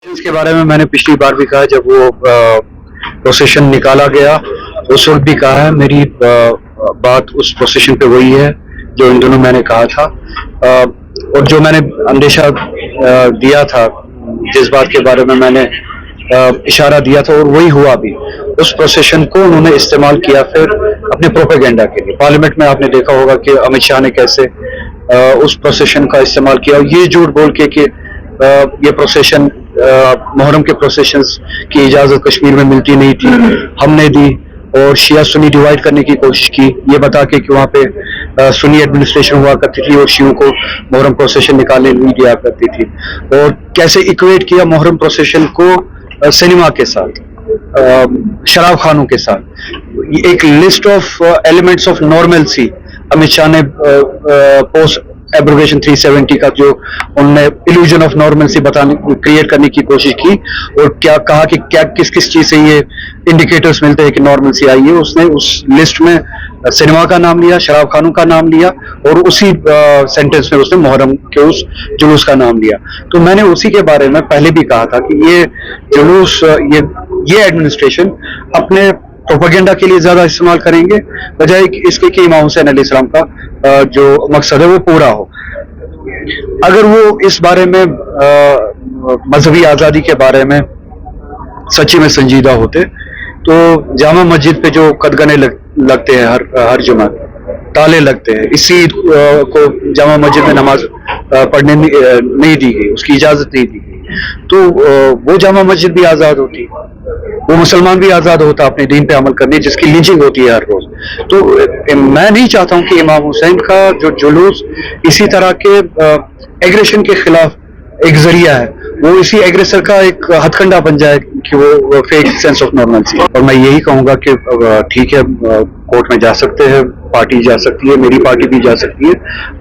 के बारे में मैंने पिछली बार भी कहा, जब वो प्रोसेशन निकाला गया उस वक्त भी कहा है। मेरी बात उस प्रोसेशन पे वही है जो इन दोनों मैंने कहा था, और जो मैंने अंदेशा दिया था, जिस बात के बारे में मैंने इशारा दिया था, और वही हुआ भी। उस प्रोसेशन को उन्होंने इस्तेमाल किया फिर अपने प्रोपेगेंडा के लिए। पार्लियामेंट में आपने देखा होगा कि अमित शाह ने कैसे उस प्रोसेशन का इस्तेमाल किया, ये झूठ बोल के कि ये प्रोसेशन मुहर्रम के प्रोसेशंस की इजाजत कश्मीर में मिलती नहीं थी, हमने दी, और शिया सुन्नी डिवाइड करने की कोशिश की, ये बता के कि वहाँ पे सुन्नी एडमिनिस्ट्रेशन हुआ करती थी और शियों को मुहर्रम प्रोसेशन निकालने नहीं दिया करती थी। और कैसे इक्वेट किया मुहर्रम प्रोसेशन को सिनेमा के साथ, शराब खानों के साथ। एक list of elements of normalcy Amit Shah ने पोस्ट एब्रोगेशन 370 का जो उन्होंने इल्यूजन ऑफ नॉर्मलसी बताने क्रिएट करने की कोशिश की, और क्या कहा कि क्या किस किस चीज से ये इंडिकेटर्स मिलते हैं कि नॉर्मलसी आई है। उसने उस लिस्ट में सिनेमा का नाम लिया, शराब खानों का नाम लिया, और उसी सेंटेंस में उसने मुहर्रम के उस जुलूस का नाम लिया। तो मैंने उसी के बारे में पहले भी कहा था कि ये जुलूस, ये एडमिनिस्ट्रेशन अपने प्रोपेगेंडा के लिए ज्यादा इस्तेमाल करेंगे, बजाय इसके कि इमाम हुसैन अलैहिस्सलाम का जो मकसद है वो पूरा हो। अगर वो इस बारे में मजहबी आजादी के बारे में सच्ची में संजीदा होते, तो जामा मस्जिद पे जो कदगने लगते हैं हर जुमा, ताले लगते हैं, इसी को जामा मस्जिद में नमाज पढ़ने नहीं दी गई, उसकी इजाजत नहीं दी गई, तो वो जामा मस्जिद भी आजाद होती, वो मुसलमान भी आजाद होता अपने दीन पे अमल करने, जिसकी लिंचिंग होती है हर रोज। तो मैं नहीं चाहता हूं कि इमाम हुसैन का जो जुलूस इसी तरह के एग्रेशन के खिलाफ एक जरिया है, वो इसी एग्रेसर का एक हथकंडा बन जाए कि वो फेक सेंस ऑफ नॉर्मलसी। और मैं यही कहूंगा कि ठीक है, कोर्ट में जा सकते हैं, पार्टी जा सकती है, मेरी पार्टी भी जा सकती है,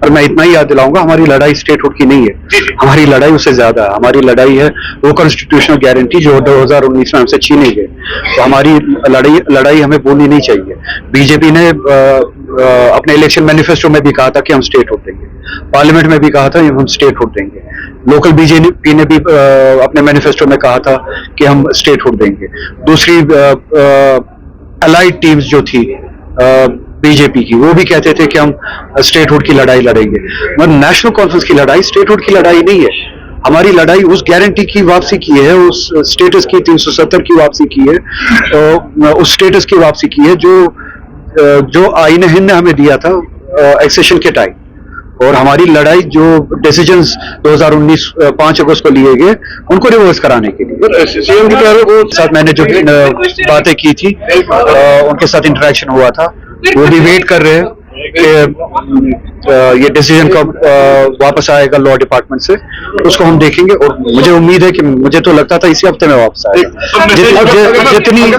और मैं इतना ही याद दिलाऊंगा, हमारी लड़ाई स्टेटहुड की नहीं है, हमारी लड़ाई उससे ज्यादा है। हमारी लड़ाई है वो कॉन्स्टिट्यूशनल गारंटी जो 2019 में हमसे छीनी गई। तो हमारी लड़ाई हमें भूलनी नहीं चाहिए। बीजेपी ने अपने इलेक्शन मैनिफेस्टो में भी कहा था कि हम स्टेटहुड देंगे, पार्लियामेंट में भी कहा था हम स्टेटहुड देंगे, लोकल बीजेपी ने भी अपने मैनिफेस्टो में कहा था कि हम स्टेटहुड देंगे। दूसरी अलाइड टीम्स जो थी बीजेपी की, वो भी कहते थे कि हम स्टेटहुड की लड़ाई लड़ेंगे। मगर नेशनल कॉन्फ्रेंस की लड़ाई स्टेटहुड की लड़ाई नहीं है। हमारी लड़ाई उस गारंटी की वापसी की है, उस स्टेटस की 370 की वापसी की है, उस स्टेटस की वापसी की है जो आईन हिंद ने हमें दिया था एक्सेशन के टाइम। और हमारी लड़ाई जो डिसीजंस 2019 5 अगस्त को लिए गए, उनको रिवर्स कराने के लिए सीएम के साथ मैंने जो बातें की थी, उनके साथ इंटरेक्शन हुआ था, वो भी वेट कर रहे हैं कि ये डिसीजन कब वापस आएगा लॉ डिपार्टमेंट से, उसको हम देखेंगे। और मुझे उम्मीद है कि, मुझे तो लगता था इसी हफ्ते में वापस आएगा।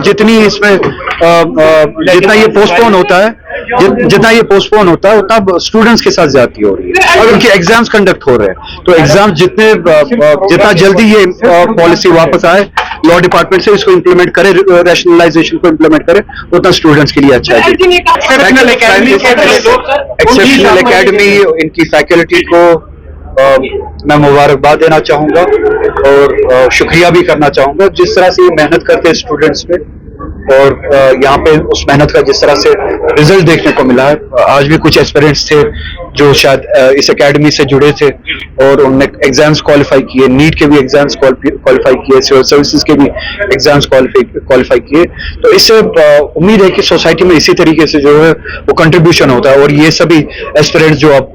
जितनी इसमें जितना ये पोस्टपोन होता है, उतना स्टूडेंट्स के साथ ज्यादती हो रही है, उनके एग्जाम्स कंडक्ट हो रहे हैं। तो एग्जाम जितना जल्दी ये पॉलिसी वापस आए लॉ डिपार्टमेंट से, इसको इम्प्लीमेंट करे, रैशनलाइजेशन को इम्प्लीमेंट करे, उतना स्टूडेंट्स के लिए अच्छा है। एक्सेप्शनल एकेडमी, इनकी फैकल्टी को मैं मुबारकबाद देना चाहूंगा और शुक्रिया भी करना चाहूंगा, जिस तरह से ये मेहनत करते हैं स्टूडेंट्स पे, और यहाँ पे उस मेहनत का जिस तरह से रिजल्ट देखने को मिला है। आज भी कुछ एस्पिरेंट्स थे जो शायद इस एकेडमी से जुड़े थे और उन्होंने एग्जाम्स क्वालिफाई किए, नीट के भी एग्जाम्स क्वालिफाई किए, सिविल सर्विसेज के भी एग्जाम्स क्वालिफाई किए। तो इससे उम्मीद है कि सोसाइटी में इसी तरीके से जो है वो कंट्रीब्यूशन होता है, और ये सभी एस्पिरेंट्स जो अब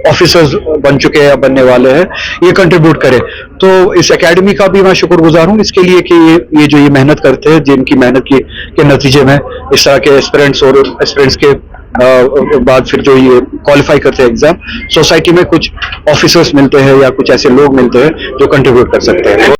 ऑफिसर्स बन चुके हैं या बनने वाले हैं, ये कंट्रीब्यूट करें। तो इस एकेडमी का भी मैं शुक्रगुजार हूँ इसके लिए कि ये जो ये मेहनत करते हैं, जिनकी मेहनत के नतीजे में इस तरह के एस्पिरेंट्स और एस्पिरेंट्स के बाद फिर जो ये क्वालिफाई करते हैं एग्जाम, सोसाइटी में कुछ ऑफिसर्स मिलते हैं या कुछ ऐसे लोग मिलते हैं जो कंट्रीब्यूट कर सकते हैं।